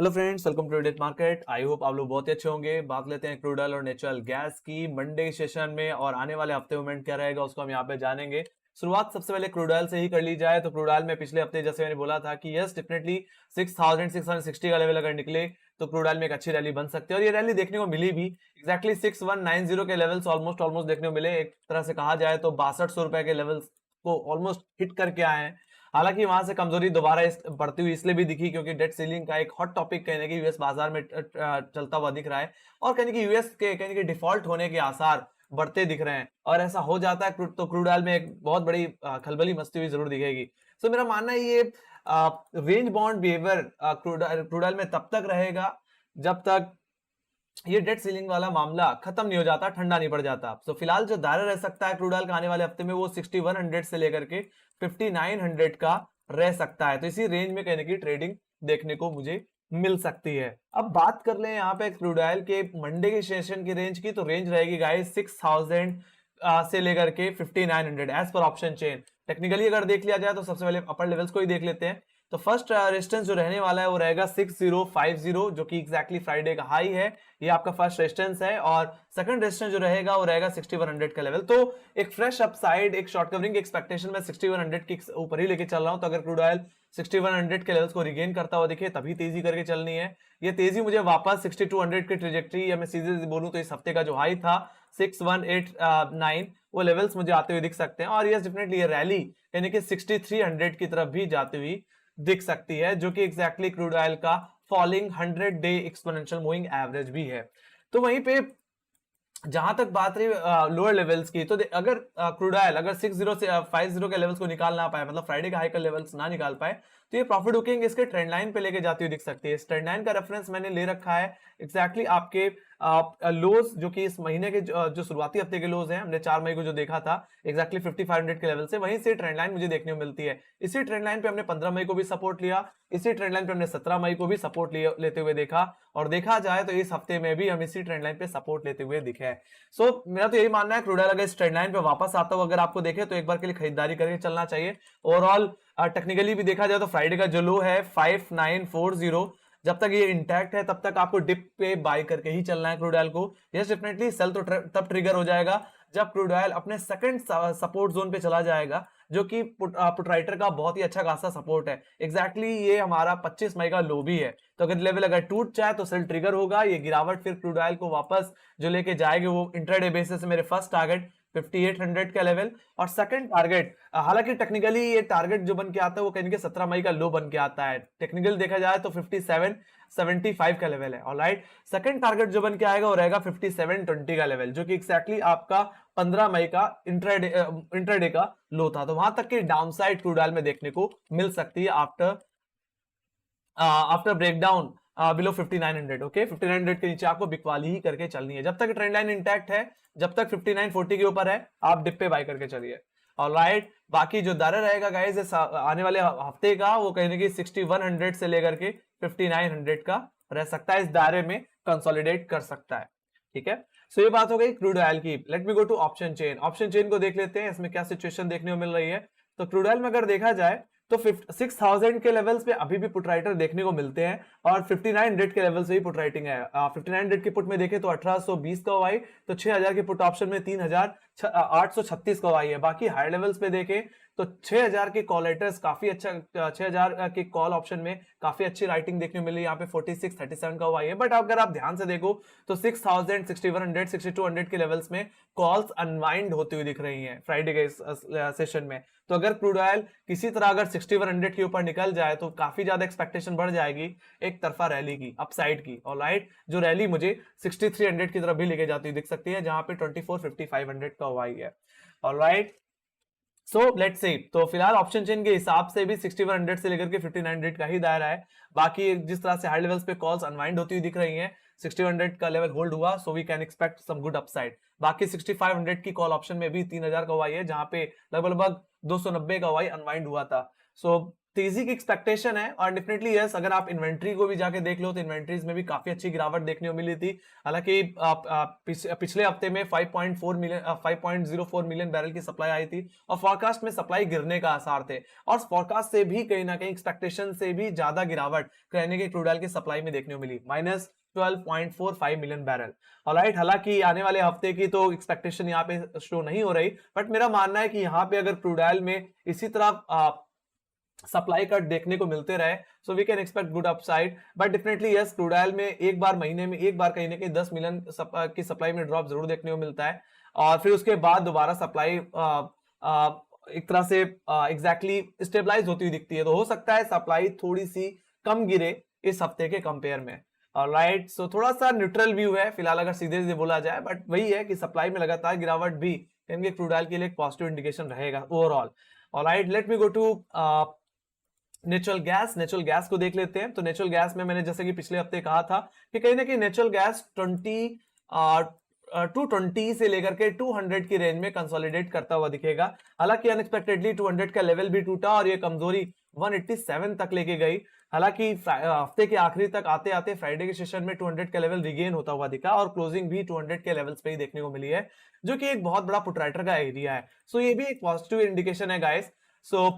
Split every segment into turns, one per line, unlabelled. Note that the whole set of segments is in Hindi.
Hello friends, welcome to date market. I hope आप लोग बहुत ही अच्छे होंगे। बात लेते हैं क्रूड ऑयल और नेचुरल गैस की मंडे सेशन में, और आने वाले हफ्ते मोमेंट क्या रहेगा उसको हम यहाँ पे जानेंगे। शुरुआत सबसे पहले क्रूड ऑयल से ही कर ली जाए तो क्रूड ऑयल में पिछले हफ्ते जैसे मैंने बोला था कि यस डेफिनेटली 6660 का लेवल अगर निकले तो क्रूड ऑयल में एक अच्छी रैली बन सकती है, और ये रैली देखने को मिली भी। एक्जैक्टली 6190 के लेवल्स ऑलमोस्ट देखने को मिले। एक तरह से कहा जाए तो 6200 रुपए के लेवल्स को ऑलमोस्ट हिट करके आए हैं। हालांकि वहां से कमजोरी दोबारा बढ़ती हुई इसलिए भी दिखी क्योंकि डेट सीलिंग का एक हॉट टॉपिक कहने की यूएस बाजार में चलता हुआ दिख रहा है, और कहने की यूएस के कहने की डिफॉल्ट होने के आसार बढ़ते दिख रहे हैं। और ऐसा हो जाता है तो क्रूड ऑयल में एक बहुत बड़ी खलबली मचती हुई जरूर दिखेगी। सो मेरा मानना है ये range bound behaviour crude oil में तब तक रहेगा जब तक ये डेट सीलिंग वाला मामला खत्म नहीं हो जाता, ठंडा नहीं पड़ जाता। तो फिलहाल जो दायरा रह सकता है क्रूड ऑयल का आने वाले हफ्ते में वो 6100 से लेकर के 5900 का रह सकता है। तो इसी रेंज में कहने की ट्रेडिंग देखने को मुझे मिल सकती है। अब बात कर ले यहाँ पे क्रूड ऑयल के मंडे के सेशन की रेंज की, तो रेंज रहेगी गाइस 6000 से लेकर के 5900 as per option chain. Technically अगर देख लिया जाए तो सबसे पहले अपर लेवल्स को ही देख लेते हैं। तो फर्स्ट रेजिस्टेंस जो रहने वाला है वो रहेगा 6050, जो कि एग्जैक्टली फ्राइडे का हाई है। ये आपका फर्स्ट रेजिस्टेंस है। और सेकंड रेजिस्टेंस जो रहेगा वो रहेगा 6100 का लेवल। तो एक फ्रेश अपसाइड, एक शॉर्ट कवरिंग एक्सपेक्टेशन में 6100 के ऊपर ही लेके चल रहा हूं। तो अगर क्रूड ऑयल 6100 के लेवल्स को रिगेन करता हुआ दिखे तभी तेजी करके चलनी है। ये तेजी मुझे वापस 6200 की ट्रेजेक्टरी, या मैं सीधे बोलूं तो इस हफ्ते का जो हाई था 6189, वो लेवल्स मुझे आते हुए दिख सकते हैं। और यस डेफिनेटली ये रैली यानी कि 6300 की तरफ भी जाती हुई दिख सकती है, जो कि एग्जैक्टली क्रूड ऑयल का falling 100 day exponential moving average भी है। तो वहीं पे जहां तक बात रही लोअर लेवल्स की, तो अगर क्रूड ऑयल अगर 60 से 50 के लेवल्स को निकाल ना पाए, मतलब फ्राइडे का हाई का लेवल्स ना निकाल पाए, तो ये प्रॉफिट बुकिंग इसके ट्रेंड लाइन पे लेके जाती हुई दिख सकती है। इस ट्रेंड लाइन का रेफरेंस मैंने ले रखा है एग्जैक्टली आपके लोज, जो कि इस महीने के जो शुरुआती हफ्ते के लोज हैं, हमने 4 मई को जो देखा था एग्जैक्टली 5500 के लेवल से, वहीं से ट्रेंड लाइन मुझे देखने को मिलती है। इसी ट्रेंड लाइन पे हमने 15 मई को भी सपोर्ट लिया, इसी ट्रेंड लाइन पे हमने 17 मई को भी सपोर्ट लेते हुए देखा, और देखा जाए तो इस हफ्ते में भी हम इसी ट्रेंड लाइन पे सपोर्ट लेते हुए दिखे हैं। सो मेरा तो यही मानना है क्रूड ऑयल अगर इस ट्रेंड लाइन पे वापस आता हो, अगर आपको देखे तो एक बार के लिए खरीदारी करके चलना चाहिए। ओवरऑल टेक्निकली भी देखा जाए तो फ्राइडे का जो लो है 5940, जब तक ये इंटैक्ट है तब तक आपको डिप पे बाय करके ही चलना है क्रूड ऑयल को। यस डेफिनेटली सेल तो तब ट्रिगर हो जाएगा जब क्रूड ऑयल अपने सेकंड सपोर्ट जोन पे चला जाएगा, जो कि पुटराइटर का बहुत ही अच्छा खासा सपोर्ट है। एग्जैक्टली ये हमारा 25 मई का लो भी है। तो अगर लेवल अगर टूट जाए तो सेल ट्रिगर होगा, ये गिरावट फिर क्रूड ऑयल को वापस जो लेके जाएगी वो इंट्राडे बेसिस मेरे फर्स्ट टारगेट 5800 का लेवल, और सेकंड टारगेट हालांकि टेक्निकली ये टारगेट जो बन के आता है वो कहेंगे 17 मई का लो बन के आता है। टेक्निकल देखा जाए तो 5775 का लेवल है। ऑलराइट, सेकंड टारगेट जो बन के आएगा वो रहेगा 5720 का लेवल, जो कि एक्जैक्टली आपका 15 मई का इंट्राडे का लो था। तो वहां तक की डाउनसाइड क्रूड ऑयल में देखने को मिल सकती है आफ्टर ब्रेकडाउन बिलो 5900। ओके, 5900 के नीचे आपको बिकवाली ही करके चलनी है। जब तक ट्रेंड लाइन इंटैक्ट है, जब तक 5940 के ऊपर है, आप डिप पे बाय करके चलिए। ऑलराइट, बाकी जो दायरा रहेगा गाइस इस आने वाले हफ्ते का वो कहने की 6100 से लेकर के 5900 का रह सकता है। इस दायरे में कंसोलिडेट कर सकता है। ठीक है, सो ये बात हो गई क्रूड ऑयल की। Let me go to option chain. Option chain को देख लेते हैं, इसमें क्या सिचुएशन देखने को मिल रही है। तो क्रूड ऑयल में अगर देखा जाए तो 6000 के लेवल्स पे अभी भी पुट राइटर देखने को मिलते हैं, और 5900 के लेवल से भी पुट राइटिंग है। 5900 के पुट में देखें तो 1820 का आई, तो 6000 के पुट ऑप्शन में 3836 का आई है। बाकी हायर लेवल्स पे देखें तो 6000 के कॉल राइटर्स काफी अच्छा, 6000 के कॉल ऑप्शन में काफी अच्छी राइटिंग देखने को मिली। यहाँ पे 4637 का आई है। बट अगर आप ध्यान से देखो तो 6000, 6100, 6200 के लेवल्स में कॉल्स अनवाइंड होती हुई दिख रही हैं फ्राइडे के सेशन में। तो अगर क्रूड ऑयल किसी तरह अगर 6100 के ऊपर निकल जाए तो काफी ज्यादा एक्सपेक्टेशन बढ़ जाएगी एक तरफा रैली की, अपसाइड की। ऑलराइट, जो रैली मुझे 6300 की तरफ भी लेके जाती दिख सकती है, जहां पे 2455 का वाई है। Alright, so let's see. तो फिलहाल ऑप्शन चेन के हिसाब से भी 6100 से लेकर के 5900 का ही दायरा है। बाकी जिस तरह से हाई लेवल्स पे कॉल्स अनवाइंड होती हुई दिख रही हैं, 6000 का लेवल होल्ड हुआ, so we can expect some good upside. बाकी 6500 की कॉल ऑप्शन में भी 3000 का वाई है, जहां पे लगभग 290 का वाई अनवाइंड हुआ था। सो तेजी की एक्सपेक्टेशन है, और डेफिनेटली यस, अगर आप इन्वेंट्री को भी जाके देख लो तो इन्वेंट्रीज में भी काफी अच्छी गिरावट देखने को मिली थी। हालांकि पिछले हफ्ते में 5.04 मिलियन बैरल की सप्लाई आई थी, और फोरकास्ट में सप्लाई गिरने का आसार थे, और फोरकास्ट से भी कहीं ना कहीं एक्सपेक्टेशन से भी ज्यादा गिरावट कहने के क्रूड ऑयल की सप्लाई में देखने को मिली, -12.45 मिलियन बैरल। ऑलराइट, हालांकि आने वाले हफ्ते की तो एक्सपेक्टेशन यहाँ पे शो नहीं हो रही, बट मेरा मानना है कि यहाँ पे अगर क्रूड ऑयल में इसी तरह सप्लाई कट देखने को मिलते रहे, so we can expect good upside. But definitely yes, crude oil में एक बार महीने में एक बार कहीं ना कहीं 10 मिलियन की सप्लाई में ड्रॉप जरूर देखने को मिलता है, और फिर उसके बाद दोबारा सप्लाई एक तरह से एग्जैक्टली स्टेबलाइज होती हुई दिखती है। तो हो सकता है सप्लाई थोड़ी सी कम गिरे इस हफ्ते के कंपेयर में। ऑलराइट, सो थोड़ा सा न्यूट्रल व्यू है फिलहाल अगर सीधे सीधे बोला जाए, बट वही है कि सप्लाई में लगातार गिरावट भी यानी क्रूड ऑयल के लिए एक पॉजिटिव इंडिकेशन रहेगा overall. Alright, let me go to natural gas. Natural gas को देख लेते हैं। तो नेचुरल गैस में मैंने जैसे कि पिछले हफ्ते कहा था कि कहीं ना कहीं नेचुरल गैस 220 से लेकर के 200 की रेंज में कंसोलिडेट करता हुआ दिखेगा। हालांकि अनएक्सपेक्टेडली 200 का लेवल भी टूटा और ये कमजोरी 187 तक लेके गई। हालांकि हफ्ते के आखिरी तक आते आते फ्राइडे के सेशन में 200 का लेवल रिगेन होता हुआ दिखा, और क्लोजिंग भी 200 के लेवल्स पे ही देखने को मिली है, जो कि एक बहुत बड़ा पुटराइटर का एरिया है। सो ये भी एक पॉजिटिव इंडिकेशन है गाइस। सो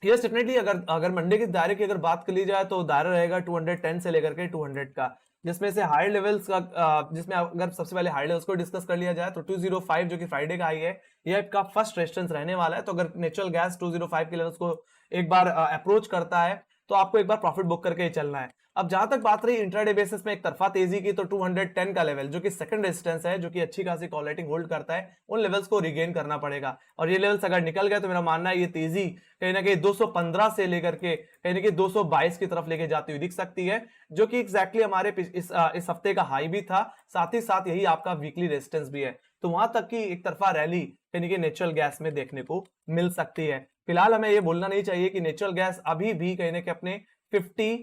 यस, डेफिनेटली अगर मंडे के दायरे की अगर बात कर ली जाए तो दायरा रहेगा 210 से लेकर के 200 का, जिसमें से हायर लेवल्स का जिसमें अगर सबसे पहले हायर लेवल्स को डिस्कस कर लिया जाए तो 205 जो कि फ्राइडे का हाई है, ये आपका फर्स्ट रेजिस्टेंस रहने वाला है। तो अगर नेचुरल गैस 205 के लेवल्स को एक बार अप्रोच करता है तो आपको एक बार प्रॉफिट बुक करके ही चलना है। अब जहां तक बात रही इंट्राडे बेसिस में एक तरफा तेजी की, तो 210 का लेवल जो कि सेकंड रेजिस्टेंस है, जो कि अच्छी खासी कॉल रेटिंग होल्ड करता है, उन लेवल्स को रिगेन करना पड़ेगा। और ये लेवल्स अगर निकल गए तो मेरा मानना है ये तेजी कहीं ना कहीं 215 से लेकर के कहीं ना कहीं 222 की तरफ लेके जाती हुई दिख सकती है, जो कि एग्जैक्टली हमारे इस हफ्ते का हाई भी था, साथ ही साथ यही आपका वीकली रेजिस्टेंस भी है। तो वहां तक की एक तरफा रैली कहीं ना कहीं नेचुरल गैस में देखने को मिल सकती है। फिलहाल हमें ये बोलना नहीं चाहिए कि नेचुरल गैस अभी भी कहीं ना कहीं अपने 50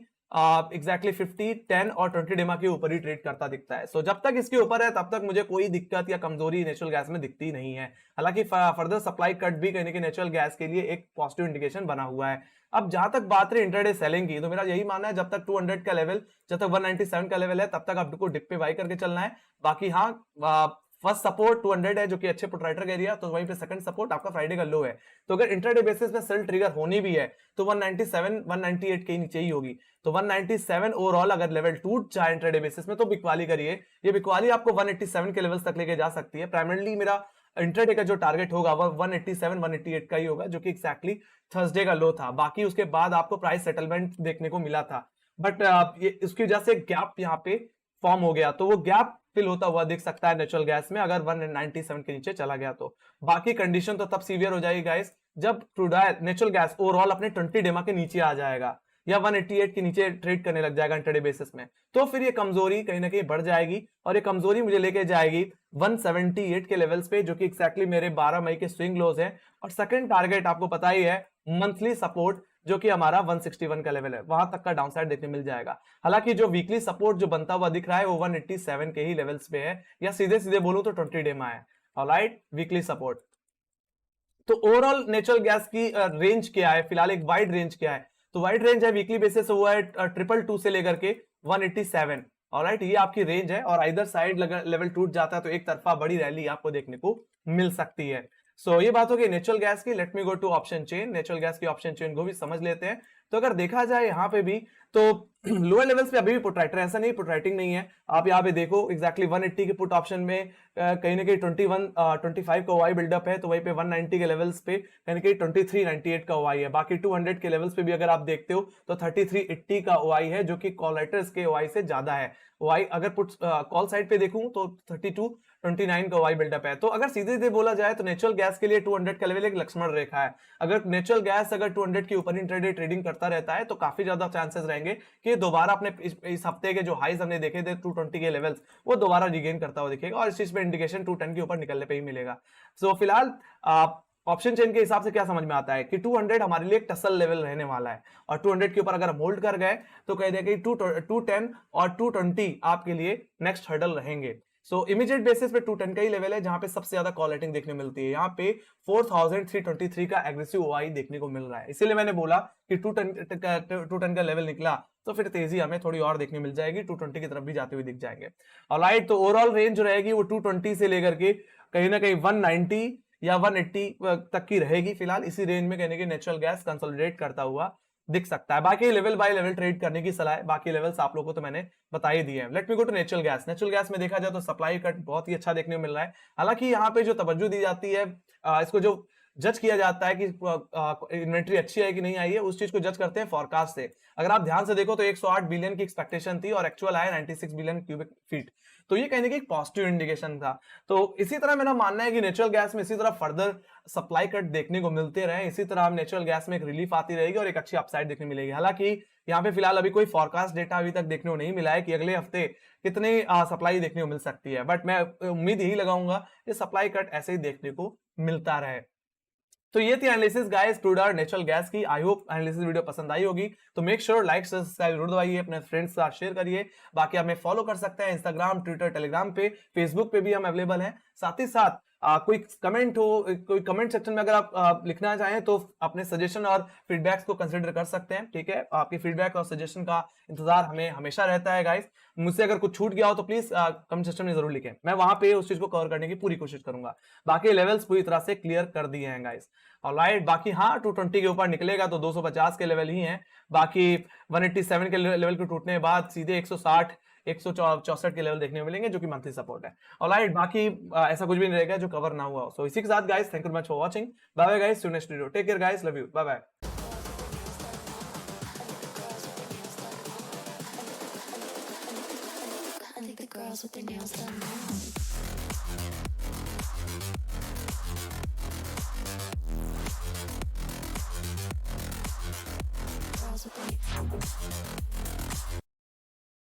एग्जैक्टली 50, 10 और 20 डेमा के ऊपर ही ट्रेड करता दिखता है। सो जब तक इसके ऊपर है तब तक मुझे कोई दिक्कत या कमजोरी नेचुरल गैस में दिखती नहीं है। हालांकि फर्दर सप्लाई कट भी कहीं ना कहीं नेचुरल गैस के लिए एक पॉजिटिव इंडिकेशन बना हुआ है। अब जहां तक बात रही इंट्राडे सेलिंग की, तो मेरा यही मानना है जब तक 200 का लेवल, जब तक 197 का लेवल है, तब तक आपको डिप पे बाई करके चलना है। बाकी हाँ, फर्स्ट सपोर्ट 200 है जो कि अच्छे पुटराइटर का एरिया, तो वहीं पे सेकंड सपोर्ट आपका फ्राइडे का लो है। तो अगर इंट्राडे बेसिस में सेल ट्रिगर होनी भी है तो 197 198 के नीचे ही होगी। तो 197 ओवरऑल अगर लेवल टूट जाए इंट्राडे बेसिस में तो बिकवाली करिए। ये बिकवाली आपको 187 के लेवल्स तक लेके जा सकती है। प्राइमरली मेरा इंट्राडे का जो टारगेट होगा वो 187 188 का ही होगा, जो कि एक्जैक्टली थर्सडे का लो था। बाकी उसके बाद आपको प्राइस सेटलमेंट देखने को मिला था, बट ये इसकी वजह से गैप यहाँ पे फॉर्म हो गया, तो वो गैप फिल होता हुआ दिख सकता है नेचुरल गैस में अगर 197 के नीचे चला गया तो। बाकी कंडीशन तो तब सीवियर हो जाएगी गाइस जब crude oil natural gas overall अपने 20 डेमा के नीचे आ जाएगा या 188 के नीचे ट्रेड करने लग जाएगा इंट्राडे बेसिस में, तो फिर ये कमजोरी कहीं ना कहीं बढ़ जाएगी, और ये कमजोरी मुझे लेके जाएगी 178 के लेवल्स पे, जो कि एक्जैक्टली मेरे 12 मई के स्विंग लोज हैं। और सेकंड टारगेट आपको पता ही है मंथली सपोर्ट, जो कि हमारा 161 का लेवल है, वहां तक का डाउनसाइड देखने मिल जाएगा। हालांकि जो वीकली सपोर्ट जो बनता हुआ दिख रहा है वो 187 के ही लेवल्स पे है, या सीधे सीधे बोलूं तो 20 डे में है। Alright, weekly support. तो ओवरऑल नेचुरल गैस की रेंज क्या है फिलहाल, एक वाइड रेंज क्या है, तो वाइड रेंज है वीकली बेसिस हुआ है 222 से लेकर के 187। ऑलराइट, ये आपकी रेंज है, और इधर साइड लेवल टूट जाता है तो एक तरफा बड़ी रैली आपको देखने को मिल सकती है। सो ये बात हो गई नेचुरल गैस की। Let me go to option chain. Natural gas की ऑप्शन चेन को भी समझ लेते हैं। तो अगर देखा जाए यहाँ पे भी तो लोअर लेवल्स पे अभी भी पुटराइटर, ऐसा नहीं पुटराइटिंग नहीं है। आप यहाँ पे देखो एक्जैक्टली 180 के पुट ऑप्शन में कहीं ना कहीं 25 का ओआई बिल्डअप है, तो वहीं पे 190 के लेवल्स पे कहीं ना कहीं 2398 का ओआई है। बाकी 200 के लेवल्स पे भी अगर आप देखते हो तो 3380 का ओआई है, जो कि कॉल राइटर्स के ओआई से ज्यादा है। ओआई अगर पुट कॉल साइड पे देखूं तो 3229 का ओआई बिल्डअप है। तो अगर सीधे सीधे बोला जाए तो नेचुरल गैस के लिए 200 का लेवल एक लक्ष्मण रेखा है। अगर नेचुरल गैस अगर 200 के ऊपर इंट्राडे ट्रेडिंग करता रहता है तो काफी ज्यादा चांसेस रहेंगे कि दोबारा अपने इस हफ्ते के जो हाईज हमने देखे थे 220 के लेवल्स, वो दोबारा रिगेन करता हुआ दिखेगा, और इस चीज पे इंडिकेशन 210 के ऊपर निकलने पे ही मिलेगा। सो फिलहाल ऑप्शन चेन के हिसाब से क्या समझ में आता है कि 200 हमारे लिए एक टसल लेवल रहने वाला है, और 200 के ऊपर अगर हम होल्ड कर गए तो कह दें कि 210 और 220 आपके लिए नेक्स्ट हर्डल रहेंगे। सो इमीडिएट बेसिस पे 210 का ही लेवल है जहां पे सबसे ज्यादा कॉल रेटिंग देखने मिलती है। यहाँ पे 4323 का एग्रेसिव ओआई देखने को मिल रहा है, इसीलिए मैंने बोला कि 210 का लेवल निकला तो फिर तेजी हमें थोड़ी और देखने मिल जाएगी, 220 की तरफ भी जाते हुए दिख जाएंगे। ऑलराइट, तो ओवरऑल रेंज जो रहेगी वो 220 से लेकर के कहीं ना कहीं 190 या 180 तक की रहेगी। फिलहाल इसी रेंज में कहने की नेचुरल गैस कंसोलिडेट करता हुआ दिख सकता है। बाकी लेवल बाय लेवल ट्रेड करने की सलाह है, बाकी लेवल्स आप लोगों को तो मैंने बता ही दिए हैं। Let me go to natural gas. Natural gas में देखा जाए तो सप्लाई कट बहुत ही अच्छा देखने को मिल रहा है। हालांकि यहाँ पे जो तवज्जो दी जाती है, इसको जो जज किया जाता है कि इन्वेंट्री अच्छी है कि नहीं आई है, उस चीज को जज करते हैं फोरकास्ट से। अगर आप ध्यान से देखो तो 108 बिलियन की एक्सपेक्टेशन थी और एक्चुअल आया 96 बिलियन क्यूबिक फीट, तो ये कहने की एक पॉजिटिव इंडिकेशन था। तो इसी तरह मेरा मानना है कि नेचुरल गैस में इसी तरह फर्दर सप्लाई कट देखने को मिलते रहे, इसी तरह हम नेचुरल गैस में एक रिलीफ आती रहेगी और एक अच्छी अपसाइड देखने मिलेगी। हालांकि यहाँ पे फिलहाल अभी कोई फोरकास्ट डेटा अभी तक देखने को नहीं मिला है कि अगले हफ्ते कितनी सप्लाई देखने को मिल सकती है, बट मैं उम्मीद यही लगाऊंगा कि सप्लाई कट ऐसे ही देखने को मिलता रहे। तो ये थी एनालिसिस गाइस क्रूड और नेचुरल गैस की। आई होप एनालिसिस वीडियो पसंद आई होगी, तो मेक श्योर लाइक सब्सक्राइब जरूर दबाइए, अपने फ्रेंड्स के साथ शेयर करिए। बाकी हमें फॉलो कर सकते हैं इंस्टाग्राम, ट्विटर, टेलीग्राम पे, फेसबुक पे भी हम अवेलेबल हैं। साथ ही साथ कोई कमेंट हो, कोई कमेंट सेक्शन में अगर आप लिखना चाहें तो अपने सजेशन और फीडबैक्स को कंसिडर कर सकते हैं। ठीक है, आपकी फीडबैक और सजेशन का इंतजार हमें हमेशा रहता है गाइस। मुझसे अगर कुछ छूट गया हो तो प्लीज कमेंट सेक्शन में जरूर लिखें, मैं वहां पे उस चीज को कवर करने की पूरी कोशिश करूंगा। बाकी लेवल्स पूरी तरह से क्लियर कर दिए हैं गाइस। ऑलराइट, बाकी हाँ 220 के ऊपर निकलेगा तो 250 के लेवल ही हैं। बाकी 187 के लेवल को टूटने के बाद सीधे 160 164 के लेवल देखने को मिलेंगे जो कि मंथली सपोर्ट है। ऑलराइट, बाकी ऐसा कुछ भी नहीं रहेगा जो कवर ना हुआ हो। सो इसी के साथ guys, thank you much for watching. Bye bye guys, see you next video. Take care guys, love you, bye bye.
Girls with their nails done now. Girls with their